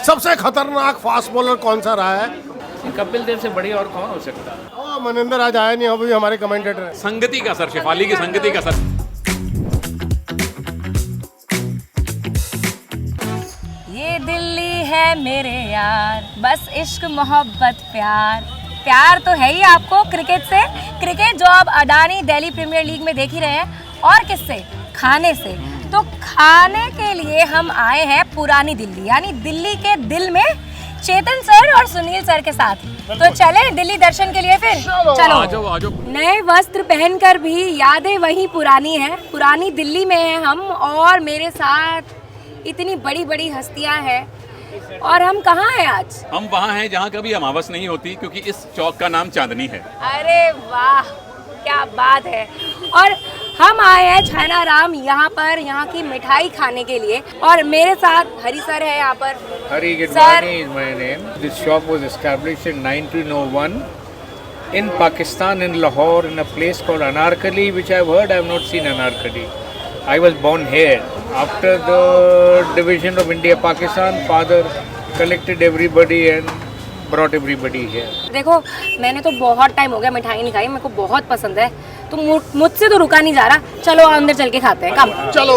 सबसे खतरनाक fast bowler कौन सा रहा है? कपिल देव से बढ़िया और कौन हो सकता है? मनिंदर आज आया नहीं, अभी हमारे कमेंटेटर हैं। संगति का सर, शेफाली की संगति का सर। ये दिल्ली है मेरे यार, बस इश्क मोहब्बत प्यार। प्यार तो है ही आपको क्रिकेट से। क्रिकेट जो आप अडानी दिल्ली प्रीमियर लीग में देख ही रहे हैं, और किससे? खाने से। तो खाने के लिए हम आए हैं पुरानी दिल्ली, यानी दिल्ली के दिल में, चेतन सर और सुनील सर के साथ। तो चले दिल्ली दर्शन के लिए फिर? चलो आ जाओ। नए वस्त्र पहनकर भी यादें वही पुरानी हैं। पुरानी दिल्ली में हैं हम, और मेरे साथ इतनी बड़ी बड़ी हस्तियां हैं। और हम कहाँ हैं आज? हम वहाँ हैं जहाँ कभी अमावस नहीं होती, क्योंकि इस चौक का नाम चांदनी है। अरे वाह, क्या बात है। और हम आए हैं छैना राम यहाँ पर, यहाँ की मिठाई खाने के लिए। और मेरे साथ हरी सर है यहाँ पर। Hari Sir. Gidwani is my name. This shop was established in 1901 in Pakistan, in Lahore, in a place called Anarkali, which I've heard. I've not seen Anarkali. I was born here. After the division of India-Pakistan, father collected everybody and brought everybody here. देखो, मैंने तो बहुत time हो गया मिठाई नहीं खाई, मेरे को बहुत पसंद है। तो मुझसे तो रुका नहीं जा रहा। चलो अंदर चल के खाते हैं, कम चलो।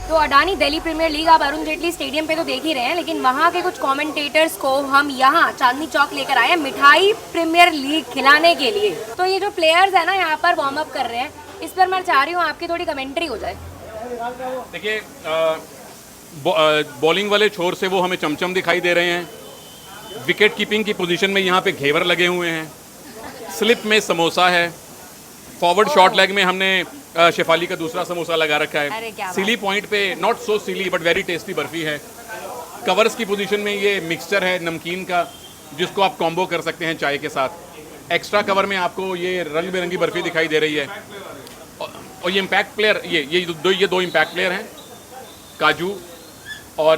तो अडानी दिल्ली प्रीमियर लीग आप अरुण जेटली स्टेडियम पे तो देख ही रहे हैं, लेकिन वहाँ के कुछ कमेंटेटर्स को हम यहाँ चांदनी चौक लेकर आए हैं मिठाई प्रीमियर लीग खिलाने के लिए। तो ये जो प्लेयर्स है ना यहाँ पर वार्म अप कर रहे हैं, इस पर मैं चाह रही हूँ आपकी थोड़ी कमेंट्री हो जाए। देखिए, बॉलिंग वाले छोर से वो हमें चमचम दिखाई दे रहे हैं। विकेट कीपिंग की पोजीशन में यहाँ पे घेवर लगे हुए हैं। स्लिप में समोसा है। फॉरवर्ड शॉर्ट लेग में हमने शेफाली का दूसरा समोसा लगा रखा अरे है। क्या सिली पॉइंट पे not so silly but very tasty barfi है। कवर्स की पोजीशन में ये मिक्सचर है नमकीन का, जिसको आप कॉम्बो कर सकते हैं चाय के साथ। एक्स्ट्रा कवर में आपको ये रंग बिरंगी बर्फी दिखाई दे रही है। और ये इम्पैक्ट प्लेयर, ये दो इम्पैक्ट प्लेयर हैं, काजू और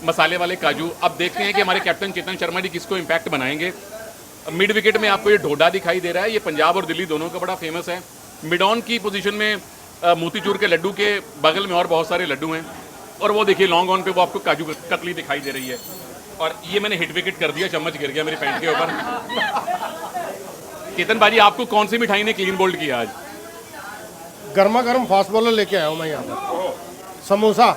मसाले वाले काजू। अब देखते हैं कि हमारे कैप्टन चेतन शर्मा जी किसको इम्पैक्ट बनाएंगे। मिड विकेट में आपको ये ढोडा दिखाई दे रहा है। ये पंजाब और दिल्ली दोनों का बड़ा फेमस है। मिड ऑन की पोजीशन में मोतीचूर के लड्डू के बगल में और बहुत सारे लड्डू हैं। और वो देखिए लॉन्ग ऑन पे वो आपको काजू कतली दिखाई दे रही है। और ये मैंने हिट विकेट कर दिया, चम्मच गिर गया मेरी पैंट के ऊपर। चेतन भाजी, आपको कौन सी मिठाई ने क्लीन बोल्ड किया आज? गर्मा गर्म फास्ट बॉलर लेके आया हूँ मैं यहाँ पर। समोसा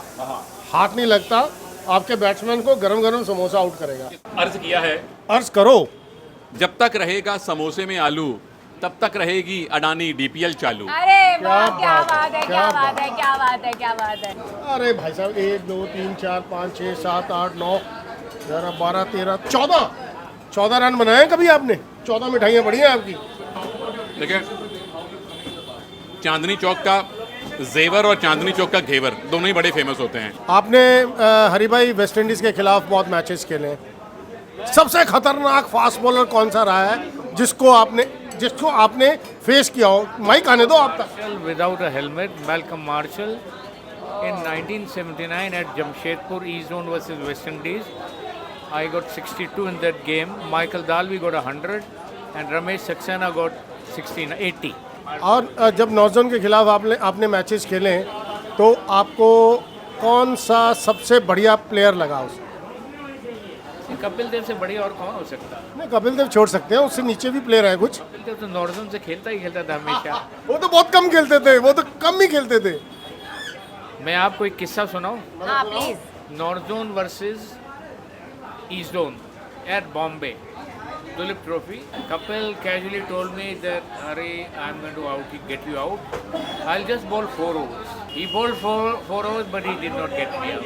हाथ नहीं लगता, आपके बैट्समैन को गरम गरम समोसा आउट करेगा। अर्ज किया है, अर्ज करो। जब तक रहेगा समोसे में आलू, तब तक रहेगी अडानी डीपीएल चालू। अरे वाह, क्या बात बात है, है, क्या क्या बात है, क्या बात है, क्या बात है। अरे भाई साहब, 1 2 3 4 5 6 7 8 9 11 12 13 14 रन बनाए कभी आपने? 14 मिठाइयाँ बढ़ी हैं आपकी। देखिए, चांदनी चौक का जेवर और चांदनी चौक का घेवर दोनों ही बड़े फेमस होते हैं। आपने हरी भाई वेस्ट इंडीज के खिलाफ बहुत मैचेस खेले हैं। सबसे खतरनाक फास्ट बॉलर कौन सा रहा है जिसको आपने फेस किया हो? माइक आने दो आप तक। Without a helmet, Malcolm Marshall in 1979 at Jamshedpur East Zone versus West Indies. I got 62 in that game. Michael Dalby got 100 and Ramesh Saxena got 80. और जब नॉर्थ जोन के खिलाफ आपने मैचेस खेले हैं, तो आपको कौन सा सबसे बढ़िया प्लेयर लगा उसमें? कपिल देव से बढ़िया और कौन हो सकता है? नहीं, कपिल देव छोड़ सकते हैं, उससे नीचे भी प्लेयर है कुछ। कपिल देव तो नॉर्दर्न से खेलता था हमेशा। वो तो बहुत कम खेलते थे, वो तो कम ही खेलते थे। मैं आपको एक किस्सा सुनाऊं? हाँ please. North zone versus east zone at Bombay, Dulip Trophy. Kapil casually told me that, Hari, I'm going to get you out. I'll just bowl 4 overs. He bowled 4 overs, but he did not get me out.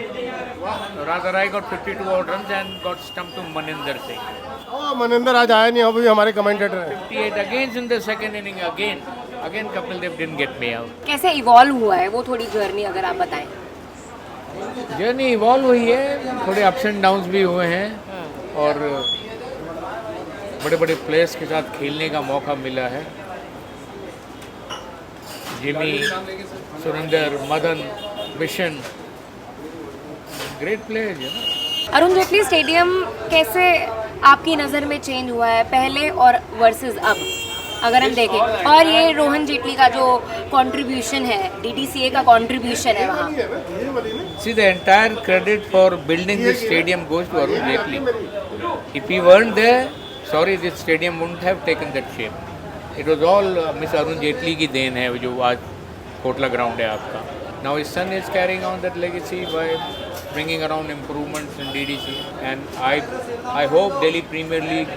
Rather, I got 52 odd runs and got stumped to Maninder Singh. Maninder आज आया नहीं, अभी हमारे commentator हैं। 58 against in the second inning again. Again, Kapil Dev didn't get me out. कैसे evolve हुआ है वो थोड़ी जर्नी अगर आप बताएं। जर्नी इवॉल्व हुई है, थोड़े अप्स एंड डाउन्स भी हुए हैं और बड़े बड़े प्लेयर्स के साथ खेलने का मौका मिला है। Jimmy, Surendra, Madan, Bishan, great players है ना। अरुण जेटली स्टेडियम कैसे आपकी नज़र में चेंज हुआ है पहले और वर्सेस अब? अगर हम देखें, और ये रोहन जेटली का जो कंट्रीब्यूशन है, DDCA का कंट्रीब्यूशन है वहाँ। See, the entire credit for building this stadium goes to Arun Jaitley. If he weren't there, sorry, this stadium wouldn't have taken that shape. It was all Miss Arun Jaitley की then है जो आज Kotla ground है आपका. Now his son is carrying on that legacy by bringing around improvements in DDC, and I hope Delhi Premier League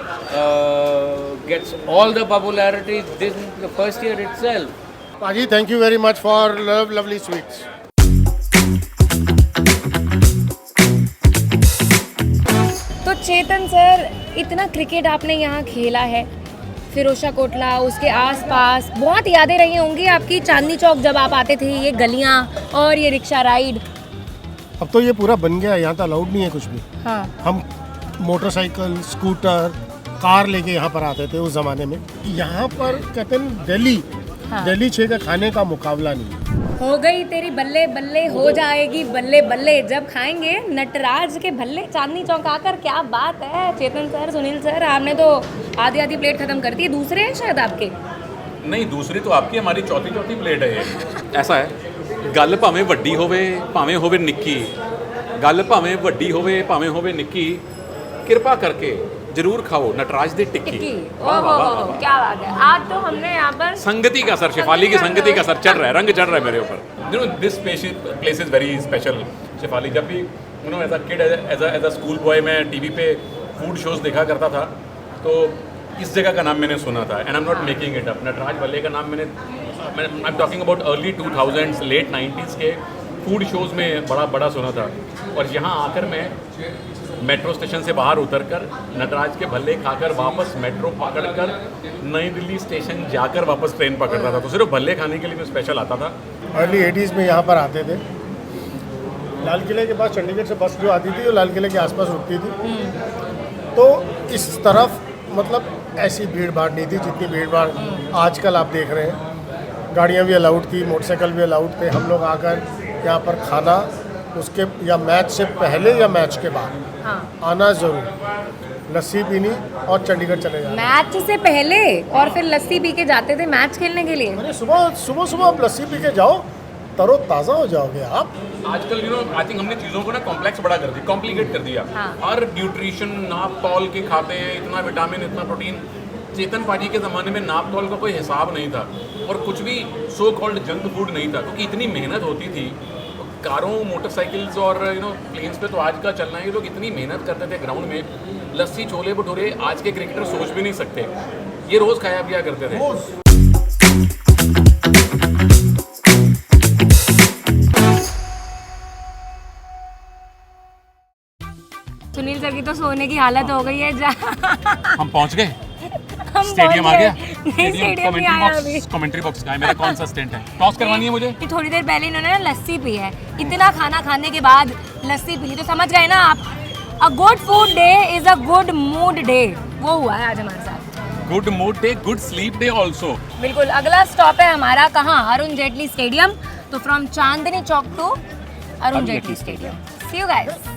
gets all the popularity this the first year itself. Paji, thank you very much for lovely sweets. तो चेतन sir, इतना cricket आपने यहाँ खेला है, फिरोशा कोटला, उसके आसपास बहुत यादें रही होंगी आपकी। चांदनी चौक जब आप आते थे, ये गलियाँ और ये रिक्शा राइड। अब तो ये पूरा बन गया है, यहाँ तो अलाउड नहीं है कुछ भी। हाँ, हम मोटरसाइकिल, स्कूटर, कार लेके यहाँ पर आते थे उस ज़माने में। यहाँ पर कहते हैं दिल्ली, हाँ। दिल्ली 6 का खाने का मुकाबला नहीं है। हो गई तेरी बल्ले बल्ले, हो जाएगी बल्ले बल्ले जब खाएंगे नटराज के भल्ले चांदनी चौक आकर। क्या बात है चेतन सर, सुनील सर, आपने तो आधी आधी प्लेट खत्म कर दी। दूसरे हैं शायद आपके? नहीं, दूसरी तो आपकी, हमारी चौथी प्लेट है ये। ऐसा है, गल भावें वड्डी होवे भावें होवे निक्की, गल भावें वड्डी होवे भावें होवे निक्की, कृपा करके जरूर खाओ नटराज दी टिक्की। वाह वाह वाह वाह। क्या बात है, आज तो हमने यहाँ पर संगति का सर, शेफाली की संगति का सर चढ़ रहा है, रंग चढ़ रहा है मेरे ऊपर। You know this place is very special. Shefali, जब भी you know as a kid, as a school boy, मैं टीवी पे फूड शोज देखा करता था, तो इस जगह का नाम मैंने सुना था, and I am not making it up. Nataraj Bhalle का नाम I am talking about early 2000s, late 90s के फूड शोज़ में बड़ा सुना था। और यहाँ आकर मैं मेट्रो स्टेशन से बाहर उतरकर नटराज के भल्ले खाकर वापस मेट्रो पकड़कर नई दिल्ली स्टेशन जाकर वापस ट्रेन पकड़ता था। तो सिर्फ भल्ले खाने के लिए मैं स्पेशल आता था। अर्ली 80s में यहाँ पर आते थे। लाल किले के पास चंडीगढ़ से बस जो आती थी वो लाल किले के आसपास रुकती थी। तो इस तरफ मतलब ऐसी भीड़ भाड़ नहीं थी जितनी भीड़ भाड़ आजकल आप देख रहे हैं। गाड़ियाँ भी अलाउड थी, मोटरसाइकिल भी अलाउड थे। हम लोग आकर यहाँ पर खाना, उसके या मैच से पहले या मैच के बाद आना ज़रूर, लस्सी पीनी और चंडीगढ़ चले जाना। मैच से पहले और फिर लस्सी पी के जाते थे मैच खेलने के लिए। अरे सुबह आप लस्सी पी के जाओ, तरो ताज़ा हो जाओगे आप। आजकल यू नो आई थिंक हमने चीज़ों को ना कॉम्प्लेक्स बड़ा कर दिया, कॉम्प्लिकेट कर दिया। हाँ। हर न्यूट्रिशन नाप तौल के खाते हैं, इतना विटामिन, इतना प्रोटीन। चेतन पाजी के ज़माने में नाप तौल का कोई हिसाब नहीं था, और कुछ भी सो कॉल्ड जंक फूड नहीं था, क्योंकि इतनी मेहनत होती थी। कारों, मोटरसाइकिल्स और यू नो प्लेन्स पे तो आज का चलना है, ये लोग इतनी मेहनत करते थे ग्राउंड में। लस्सी, छोले भटूरे आज के क्रिकेटर सोच भी नहीं सकते, ये रोज़ खाया पिया करते थे। सुनील सर की तो सोने की हालत हो गई है। हम पहुंच गए, हम स्टेडियम आ पहुंच गया। गए। नहीं, स्टेडियम नहीं आया अभी। कमेंट्री बॉक्स का है मेरा, कौन सा स्टेंट है? टॉस करवानी है मुझे। कि थोड़ी देर पहले इन्होंने ना लस्सी पी है। इतना खाना खाने के बाद लस्सी पी ली तो समझ गए ना आप, a good food day is a good mood day. वो हुआ है आज हमारे साथ। Good mood day, good sleep day also. बिल्कुल। अगला स्टॉप है हमारा कहाँ? अरुण जेटली स्टेडियम। तो from Chandni Chowk to Arun Jaitley stadium. See you guys.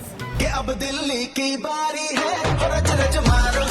अब दिल्ली की बारी है, रज रज मारो